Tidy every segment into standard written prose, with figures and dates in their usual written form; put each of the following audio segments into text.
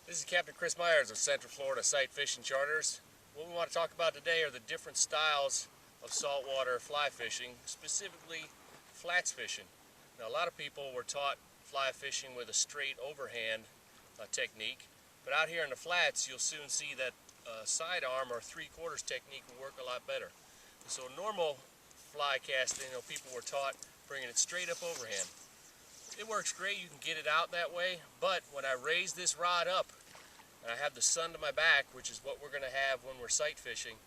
This is Captain Chris Myers of Central Florida Sight Fishing Charters. What we want to talk about today are the different styles of saltwater fly fishing, specifically flats fishing. Now, a lot of people were taught fly fishing with a straight overhand technique, but out here in the flats you'll soon see that sidearm or 3/4 technique will work a lot better. And so normal fly casting, people were taught bringing it straight up overhand. It works great, you can get it out that way, but when I raise this rod up and I have the sun to my back, which is what we're going to have when we're sight fishing,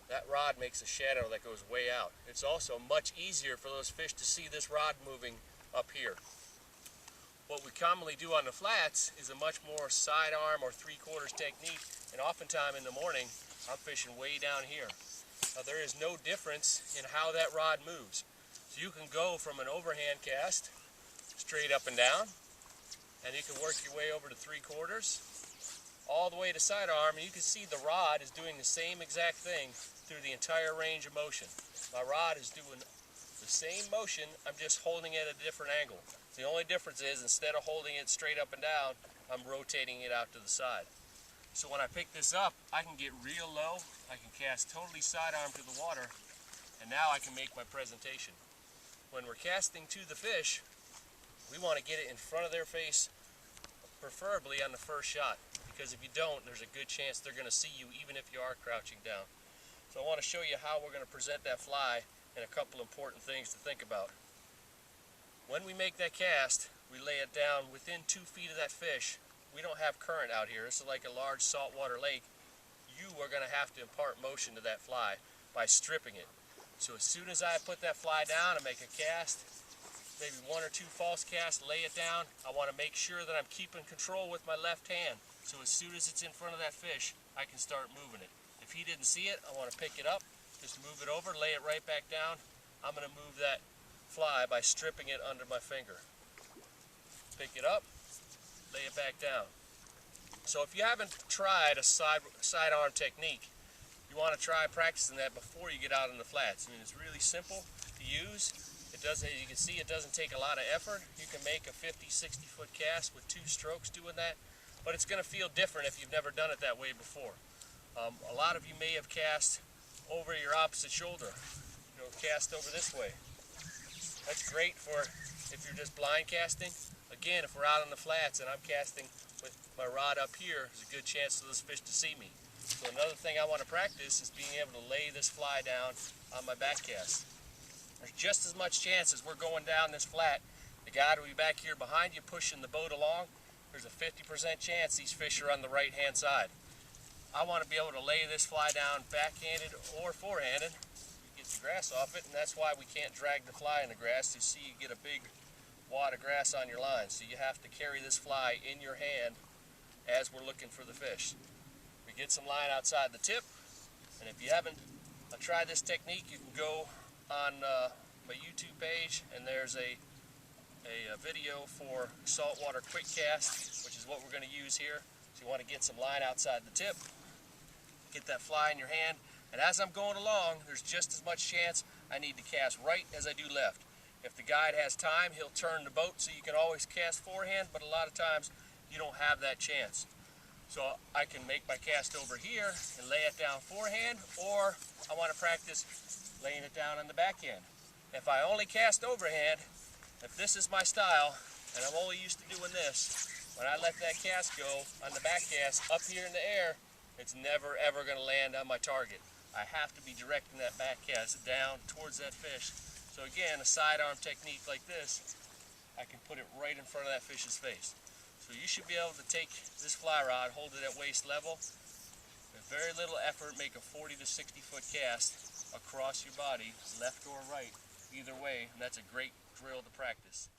that rod makes a shadow that goes way out. It's also much easier for those fish to see this rod moving up here. What we commonly do on the flats is a much more sidearm or 3/4 technique, and oftentimes in the morning I'm fishing way down here. Now, there is no difference in how that rod moves. So you can go from an overhand cast straight up and down, and you can work your way over to 3/4 all the way to sidearm, and you can see the rod is doing the same exact thing through the entire range of motion. My rod is doing the same motion, I'm just holding it at a different angle. The only difference is instead of holding it straight up and down, I'm rotating it out to the side. So when I pick this up, I can get real low, I can cast totally sidearm to the water, and now I can make my presentation. When we're casting to the fish, we want to get it in front of their face, preferably on the first shot, because if you don't, there's a good chance they're going to see you even if you are crouching down. So I want to show you how we're going to present that fly and a couple important things to think about. When we make that cast, we lay it down within 2 feet of that fish. We don't have current out here. This is like a large saltwater lake. You are going to have to impart motion to that fly by stripping it. So as soon as I put that fly down and make a cast, maybe 1 or 2 false casts, lay it down, I want to make sure that I'm keeping control with my left hand. So as soon as it's in front of that fish, I can start moving it. If he didn't see it, I want to pick it up, just move it over, lay it right back down. I'm going to move that fly by stripping it under my finger. Pick it up, lay it back down. So if you haven't tried a sidearm technique, you want to try practicing that before you get out on the flats. I mean, it's really simple to use. It does, as you can see, it doesn't take a lot of effort. You can make a 50-60 foot cast with 2 strokes doing that, but it's going to feel different if you've never done it that way before. A lot of you may have cast over your opposite shoulder, cast over this way. That's great for if you're just blind casting. Again, if we're out on the flats and I'm casting with my rod up here, there's a good chance for those fish to see me. So another thing I want to practice is being able to lay this fly down on my back cast. There's just as much chance as we're going down this flat, the guy will be back here behind you pushing the boat along. There's a 50% chance these fish are on the right hand side. I want to be able to lay this fly down backhanded or forehanded. You get the grass off it, and that's why we can't drag the fly in the grass. You see, you get a big wad of grass on your line, so you have to carry this fly in your hand as we're looking for the fish. We get some line outside the tip, and if you haven't tried this technique, you can go on my YouTube page, and there's a video for saltwater quick cast, which is what we're going to use here. So you want to get some line outside the tip, get that fly in your hand, and as I'm going along, there's just as much chance I need to cast right as I do left. If the guide has time, he'll turn the boat so you can always cast forehand, but a lot of times you don't have that chance. So I can make my cast over here and lay it down forehand, or I want to practice laying it down on the backhand. If I only cast overhand, if this is my style, and I'm only used to doing this, when I let that cast go on the back cast up here in the air, it's never ever going to land on my target. I have to be directing that back cast down towards that fish. So again, a sidearm technique like this, I can put it right in front of that fish's face. So you should be able to take this fly rod, hold it at waist level, with very little effort, make a 40 to 60 foot cast across your body, left or right, either way, and that's a great drill to practice.